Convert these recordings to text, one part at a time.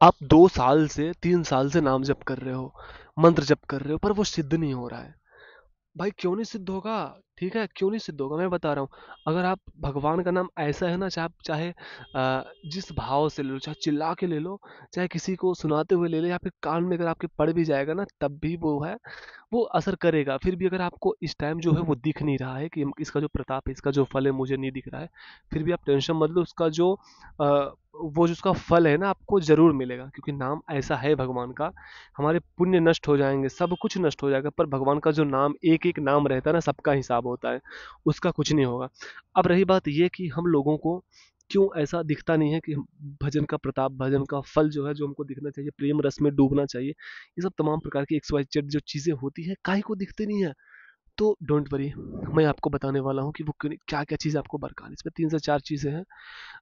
आप 2 साल से 3 साल से नाम जप कर रहे हो, मंत्र जप कर रहे हो, पर वो सिद्ध नहीं हो रहा है। भाई क्यों नहीं सिद्ध होगा? ठीक है, क्यों नहीं सिद्ध होगा, मैं बता रहा हूँ। अगर आप भगवान का नाम ऐसा है ना, चाहे आप चाहे जिस भाव से ले लो, चाहे चिल्ला के ले लो, चाहे किसी को सुनाते हुए ले लो, या फिर कान में अगर आपके पड़ भी जाएगा ना, तब भी वो है, वो असर करेगा। फिर भी अगर आपको इस टाइम जो है वो दिख नहीं रहा है कि इसका जो प्रताप है, इसका जो फल है मुझे नहीं दिख रहा है, फिर भी आप टेंशन मत लो। उसका जो वो जो उसका फल है ना, आपको जरूर मिलेगा, क्योंकि नाम ऐसा है भगवान का। हमारे पुण्य नष्ट हो जाएंगे, सब कुछ नष्ट हो जाएगा, पर भगवान का जो नाम, एक एक नाम रहता है ना, सबका हिसाब होता है, उसका कुछ नहीं होगा। अब रही बात ये कि हम लोगों को क्यों ऐसा दिखता नहीं है कि भजन का प्रताप, भजन का फल जो है, जो हमको दिखना चाहिए, प्रेम रस में डूबना चाहिए, ये सब तमाम प्रकार की XYZ जो चीजें होती है, काहे को दिखते नहीं है? तो डोंट वरी, मैं आपको बताने वाला हूँ कि वो क्या क्या चीजें आपको बरकरार, इसमें 3 से 4 चीजें हैं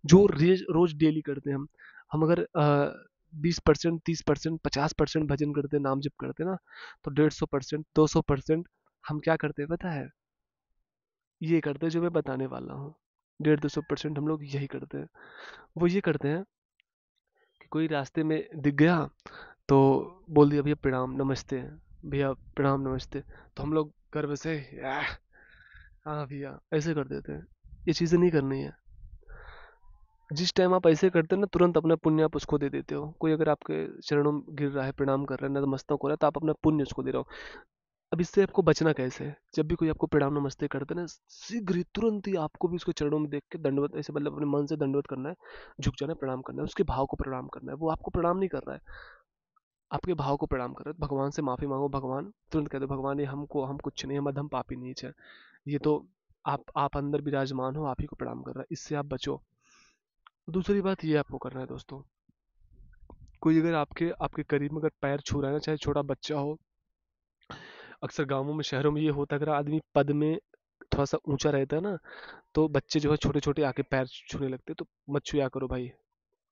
जो रोज रोज डेली करते हैं हम अगर 20%, 30%, 50% भजन करते, नाम जप करते ना, तो 150%, 200% हम क्या करते हैं पता है? ये करते हैं जो मैं बताने वाला हूँ। 150-200% हम लोग यही करते हैं। वो ये करते हैं कि कोई रास्ते में दिख गया, तो बोल दिया भैया प्रणाम नमस्ते, भैया प्रणाम नमस्ते, तो हम लोग गर्व से "आह, हाँ भैया" ऐसे कर देते हैं। ये चीज़ें नहीं करनी है। जिस टाइम आप ऐसे करते हो ना, तुरंत अपना पुण्य आप उसको दे देते हो। कोई अगर आपके चरणों में गिर रहा है, प्रणाम कर रहा है, नतमस्तक हो रहा है, तो आप अपना पुण्य उसको दे रहे हो। अब इससे आपको बचना कैसे है? जब भी कोई आपको प्रणाम नमस्ते करते हैं ना, शीघ्र ही तुरंत ही आपको भी उसके चरणों में देख के दंडवत, ऐसे मतलब अपने मन से दंडवत करना है, झुक जाना है, प्रणाम करना है, उसके भाव को प्रणाम करना है। वो आपको प्रणाम नहीं कर रहा है, आपके भाव को प्रणाम कर रहा है। भगवान से माफी मांगो, भगवान तुरंत कह दो भगवान ये हमको, हम कुछ नहीं, हम अधम पापी नीच है, ये तो आप अंदर विराजमान हो, आप ही को प्रणाम कर रहा है, इससे आप बचो। दूसरी बात ये आपको करना है दोस्तों, कोई अगर आपके आपके करीब में अगर पैर छू रहा है ना, चाहे छोटा बच्चा हो, अक्सर गांवों में शहरों में ये होता है, अगर आदमी पद में थोड़ा सा ऊंचा रहता है ना, तो बच्चे जो है छोटे छोटे आके पैर छूने लगते हैं, तो मत छुआ करो भाई।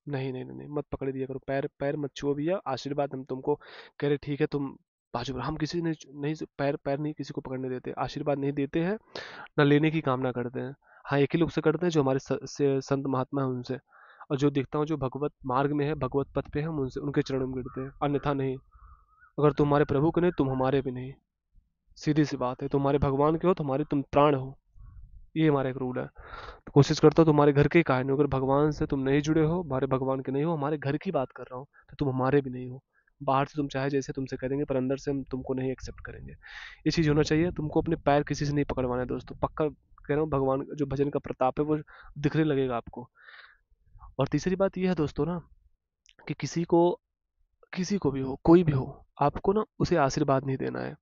नहीं नहीं नहीं नहीं, मत पकड़ दिया करो, पैर पैर मत छुओ भैया, आशीर्वाद हम तुमको कह रहे, ठीक है तुम बाजू में, हम किसी ने नहीं, पैर पैर नहीं किसी को पकड़ने देते, आशीर्वाद नहीं देते हैं, ना लेने की कामना करते हैं। हाँ, एक ही लोग से करते हैं, जो हमारे संत महात्मा हैं उनसे, और जो दिखता हूँ जो भगवत मार्ग में है, भगवत पथ पे है, हम उनसे, उनके चरणों में गिरते हैं, अन्यथा नहीं। अगर तुम हमारे प्रभु के नहीं, तुम हमारे भी नहीं। सीधी सी बात है, तुम्हारे भगवान के हो, तुम्हारे तुम प्राण हो, ये हमारा एक रूल है। तो कोशिश करता हूँ तुम्हारे घर के ही कहानी, अगर भगवान से तुम नहीं जुड़े हो, हमारे भगवान के नहीं हो, हमारे घर की बात कर रहा हूँ, तो तुम हमारे भी नहीं हो। बाहर से तुम चाहे जैसे तुमसे करेंगे, पर अंदर से हम तुमको नहीं एक्सेप्ट करेंगे। ये चीज़ होना चाहिए। तुमको अपने पैर किसी से नहीं पकड़वाना है दोस्तों, पक्का कह रहा हूँ, भगवान जो भजन का प्रताप है वो दिखने लगेगा आपको। और तीसरी बात ये है दोस्तों ना, कि किसी को भी हो, कोई भी हो, आपको ना उसे आशीर्वाद नहीं देना है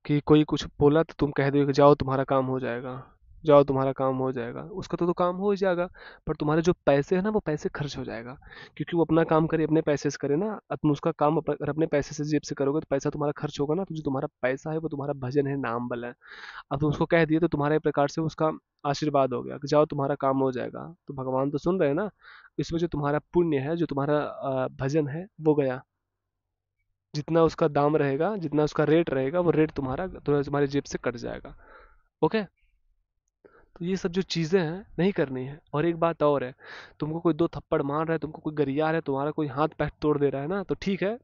कि कोई कुछ बोला तो तुम कह दो कि जाओ तुम्हारा काम हो जाएगा, जाओ तुम्हारा काम हो जाएगा, उसका तो काम हो ही जाएगा, पर तुम्हारे जो पैसे हैं ना, वो पैसे खर्च हो जाएगा, क्योंकि वो अपना काम करे, अपने पैसे से करे ना, तुम उसका काम अगर अपने पैसे से जेब से करोगे, तो पैसा तुम्हारा खर्च होगा ना, तो जो तुम्हारा पैसा है वो तुम्हारा भजन है, नाम बल है। अब तुम उसको कह दिए, तो तुम्हारे प्रकार से उसका आशीर्वाद हो गया कि जाओ तुम्हारा काम हो जाएगा, तो भगवान तो सुन रहे हैं ना, इसमें जो तुम्हारा पुण्य है, जो तुम्हारा भजन है, वो गया। जितना उसका दाम रहेगा, जितना उसका रेट रहेगा, वो रेट तुम्हारे जेब से कट जाएगा। ओके? तो ये सब जो चीजें हैं, नहीं करनी है। और एक बात और है, तुमको कोई दो थप्पड़ मार रहा है, तुमको कोई गरिया रहा है, तुम्हारा कोई हाथ पैर तोड़ दे रहा है ना, तो ठीक है,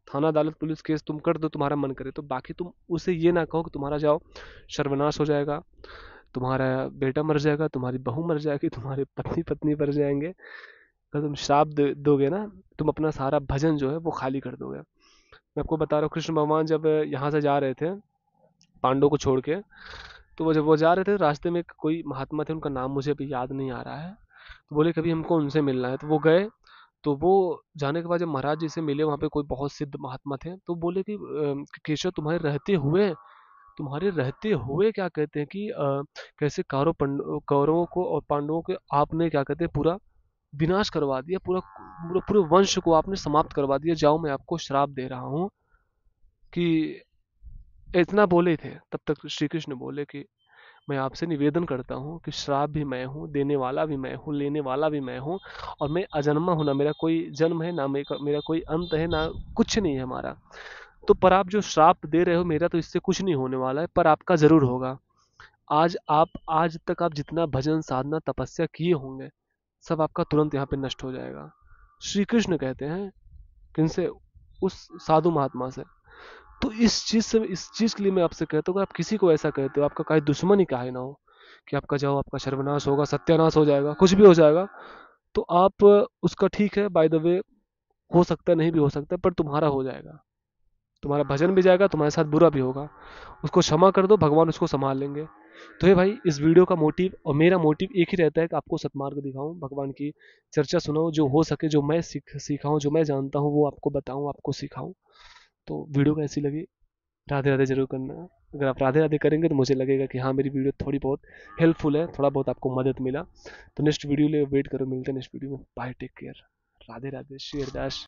थाना अदालत पुलिस केस तुम कर दो, तुम्हारा मन करे तो। बाकी तुम उसे ये ना कहो कि तुम्हारा जाओ सर्वनाश हो जाएगा, तुम्हारा बेटा मर जाएगा, तुम्हारी बहू मर जाएगी, तुम्हारे पत्नी पत्नी मर जाएंगे। अगर तुम श्राप दोगे ना, तुम अपना सारा भजन जो है वो खाली कर दोगे। मैं आपको बता रहा हूँ, कृष्ण भगवान जब यहाँ से जा रहे थे पांडवों को छोड़ के, तो वो जब वो जा रहे थे, रास्ते में कोई महात्मा थे, उनका नाम मुझे अभी याद नहीं आ रहा है, तो बोले कभी हमको उनसे मिलना है, तो वो गए। तो वो जाने के बाद जब महाराज जी से मिले, वहाँ पे कोई बहुत सिद्ध महात्मा थे, तो बोले कि केशव तुम्हारे रहते हुए क्या कहते हैं कि कैसे कौरवों को और पांडवों के आपने क्या कहते हैं पूरा विनाश करवा दिया, पूरा पूरा पूरे वंश को आपने समाप्त करवा दिया, जाओ मैं आपको श्राप दे रहा हूँ। कि इतना बोले थे, तब तक श्री कृष्ण बोले कि मैं आपसे निवेदन करता हूँ कि श्राप भी मैं हूँ, देने वाला भी मैं हूँ, लेने वाला भी मैं हूँ, और मैं अजन्मा हूँ, ना मेरा कोई जन्म है, ना मेरा कोई अंत है, ना कुछ नहीं है हमारा। तो पर आप जो श्राप दे रहे हो, मेरा तो इससे कुछ नहीं होने वाला है, पर आपका जरूर होगा। आज तक आप जितना भजन साधना तपस्या किए होंगे, सब आपका तुरंत यहाँ पे नष्ट हो जाएगा। श्री कृष्ण कहते हैं किनसे? उस साधु महात्मा से। तो इस चीज के लिए मैं आपसे कहता हूँ, अगर आप किसी को ऐसा कहते हो, आपका कोई दुश्मन ही काहे ना हो, कि आपका जाओ, आपका सर्वनाश होगा, सत्यानाश हो जाएगा, कुछ भी हो जाएगा, तो आप उसका, ठीक है, बाय द वे, हो सकता है, नहीं भी हो सकता, पर तुम्हारा हो जाएगा, तुम्हारा भजन भी जाएगा, तुम्हारे साथ बुरा भी होगा, उसको क्षमा कर दो, भगवान उसको संभाल लेंगे। तो ये भाई इस वीडियो का मोटिव और मेरा मोटिव एक ही रहता है कि आपको सत्मार्ग दिखाऊं, भगवान की चर्चा सुनाऊं, जो हो सके, जो मैं सीखा हूं, जो मैं जानता हूं, वो आपको बताऊं, आपको सिखाऊं। तो वीडियो कैसी लगी? राधे राधे जरूर करना। अगर आप राधे राधे करेंगे तो मुझे लगेगा कि हाँ, मेरी वीडियो थोड़ी बहुत हेल्पफुल है, थोड़ा बहुत आपको मदद मिला। तो नेक्स्ट वीडियो लिए वेट करो, मिलते हैं नेक्स्ट वीडियो में। Bye, take care. Radhe Radhe, शेयर दास।